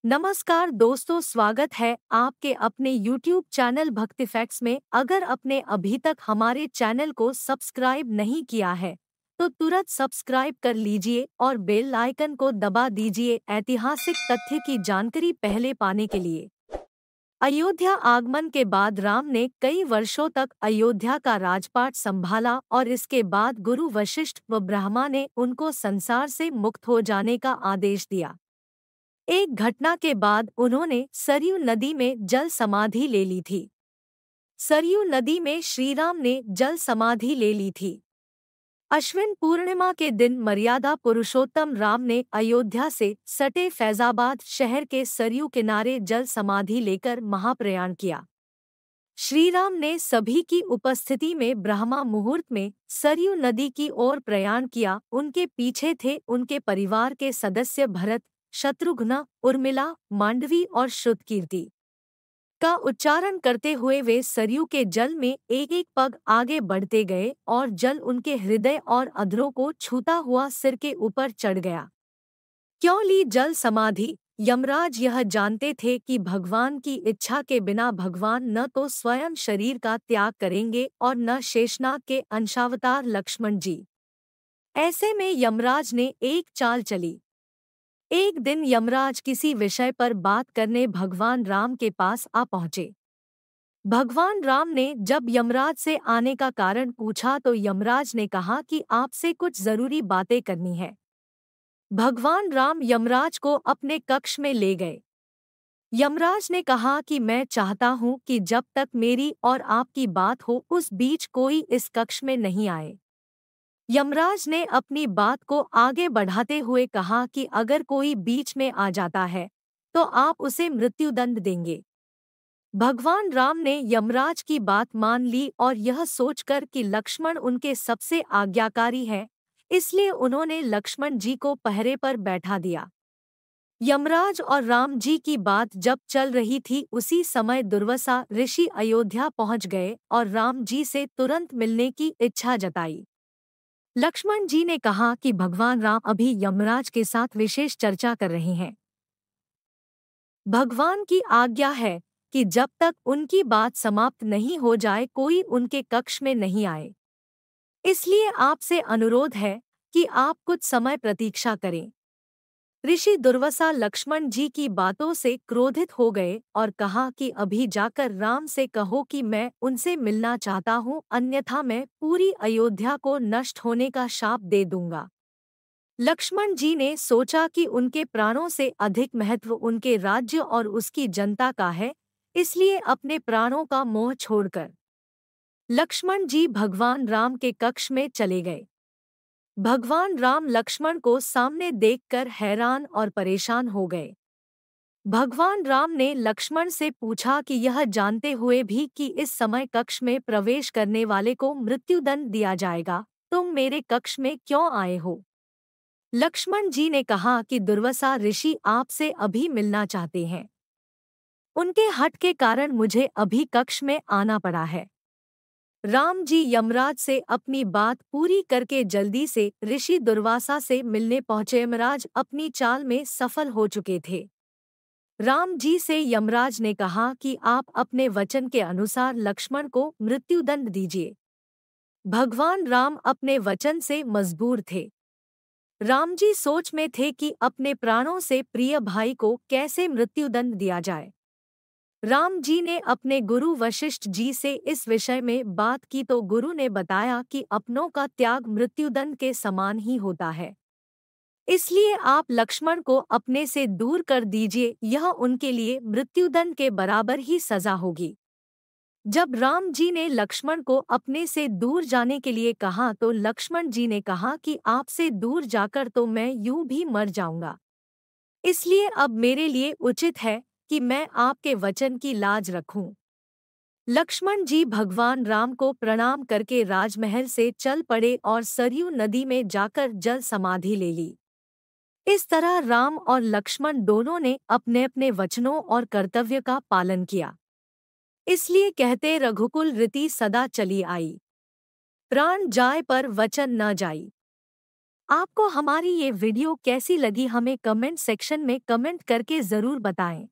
नमस्कार दोस्तों, स्वागत है आपके अपने YouTube चैनल भक्ति फैक्ट्स में। अगर आपने अभी तक हमारे चैनल को सब्सक्राइब नहीं किया है तो तुरंत सब्सक्राइब कर लीजिए और बेल आइकन को दबा दीजिए ऐतिहासिक तथ्य की जानकारी पहले पाने के लिए। अयोध्या आगमन के बाद राम ने कई वर्षों तक अयोध्या का राजपाट संभाला और इसके बाद गुरु वशिष्ठ व ब्रह्मा ने उनको संसार से मुक्त हो जाने का आदेश दिया। एक घटना के बाद उन्होंने सरयू नदी में जल समाधि ले ली थी। सरयू नदी में श्रीराम ने जल समाधि ले ली थी। अश्विन पूर्णिमा के दिन मर्यादा पुरुषोत्तम राम ने अयोध्या से सटे फैजाबाद शहर के सरयू किनारे जल समाधि लेकर महाप्रयाण किया। श्रीराम ने सभी की उपस्थिति में ब्रह्मा मुहूर्त में सरयू नदी की ओर प्रयाण किया। उनके पीछे थे उनके परिवार के सदस्य भरत, शत्रुघ्न, उर्मिला, मांडवी और श्रुतकीर्ति का उच्चारण करते हुए वे सरयू के जल में एक एक पग आगे बढ़ते गए और जल उनके हृदय और अधरों को छूता हुआ सिर के ऊपर चढ़ गया। क्यों ली जल समाधि? यमराज यह जानते थे कि भगवान की इच्छा के बिना भगवान न तो स्वयं शरीर का त्याग करेंगे और न शेषनाग के अंशावतार लक्ष्मण जी। ऐसे में यमराज ने एक चाल चली। एक दिन यमराज किसी विषय पर बात करने भगवान राम के पास आ पहुंचे। भगवान राम ने जब यमराज से आने का कारण पूछा तो यमराज ने कहा कि आपसे कुछ जरूरी बातें करनी है। भगवान राम यमराज को अपने कक्ष में ले गए। यमराज ने कहा कि मैं चाहता हूं कि जब तक मेरी और आपकी बात हो उस बीच कोई इस कक्ष में नहीं आए। यमराज ने अपनी बात को आगे बढ़ाते हुए कहा कि अगर कोई बीच में आ जाता है तो आप उसे मृत्युदंड देंगे। भगवान राम ने यमराज की बात मान ली और यह सोचकर कि लक्ष्मण उनके सबसे आज्ञाकारी हैं, इसलिए उन्होंने लक्ष्मण जी को पहरे पर बैठा दिया। यमराज और राम जी की बात जब चल रही थी उसी समय दुर्वासा ऋषि अयोध्या पहुंच गए और राम जी से तुरंत मिलने की इच्छा जताई। लक्ष्मण जी ने कहा कि भगवान राम अभी यमराज के साथ विशेष चर्चा कर रहे हैं। भगवान की आज्ञा है कि जब तक उनकी बात समाप्त नहीं हो जाए कोई उनके कक्ष में नहीं आए। इसलिए आपसे अनुरोध है कि आप कुछ समय प्रतीक्षा करें। ऋषि दुर्वासा लक्ष्मण जी की बातों से क्रोधित हो गए और कहा कि अभी जाकर राम से कहो कि मैं उनसे मिलना चाहता हूँ, अन्यथा मैं पूरी अयोध्या को नष्ट होने का शाप दे दूंगा। लक्ष्मण जी ने सोचा कि उनके प्राणों से अधिक महत्व उनके राज्य और उसकी जनता का है, इसलिए अपने प्राणों का मोह छोड़कर लक्ष्मण जी भगवान राम के कक्ष में चले गए। भगवान राम लक्ष्मण को सामने देखकर हैरान और परेशान हो गए। भगवान राम ने लक्ष्मण से पूछा कि यह जानते हुए भी कि इस समय कक्ष में प्रवेश करने वाले को मृत्युदंड दिया जाएगा, तुम मेरे कक्ष में क्यों आए हो? लक्ष्मण जी ने कहा कि दुर्वासा ऋषि आपसे अभी मिलना चाहते हैं। उनके हठ के कारण मुझे अभी कक्ष में आना पड़ा है। राम जी यमराज से अपनी बात पूरी करके जल्दी से ऋषि दुर्वासा से मिलने पहुंचे। यमराज अपनी चाल में सफल हो चुके थे। राम जी से यमराज ने कहा कि आप अपने वचन के अनुसार लक्ष्मण को मृत्युदंड दीजिए। भगवान राम अपने वचन से मजबूर थे। राम जी सोच में थे कि अपने प्राणों से प्रिय भाई को कैसे मृत्युदंड दिया जाए। राम जी ने अपने गुरु वशिष्ठ जी से इस विषय में बात की तो गुरु ने बताया कि अपनों का त्याग मृत्युदंड के समान ही होता है, इसलिए आप लक्ष्मण को अपने से दूर कर दीजिए, यह उनके लिए मृत्युदंड के बराबर ही सजा होगी। जब राम जी ने लक्ष्मण को अपने से दूर जाने के लिए कहा तो लक्ष्मण जी ने कहा कि आपसे दूर जाकर तो मैं यूं भी मर जाऊंगा, इसलिए अब मेरे लिए उचित है कि मैं आपके वचन की लाज रखूं। लक्ष्मण जी भगवान राम को प्रणाम करके राजमहल से चल पड़े और सरयू नदी में जाकर जल समाधि ले ली। इस तरह राम और लक्ष्मण दोनों ने अपने अपने वचनों और कर्तव्य का पालन किया। इसलिए कहते रघुकुल रीति सदा चली आई, प्राण जाए पर वचन न जाई। आपको हमारी ये वीडियो कैसी लगी हमें कमेंट सेक्शन में कमेंट करके ज़रूर बताएं।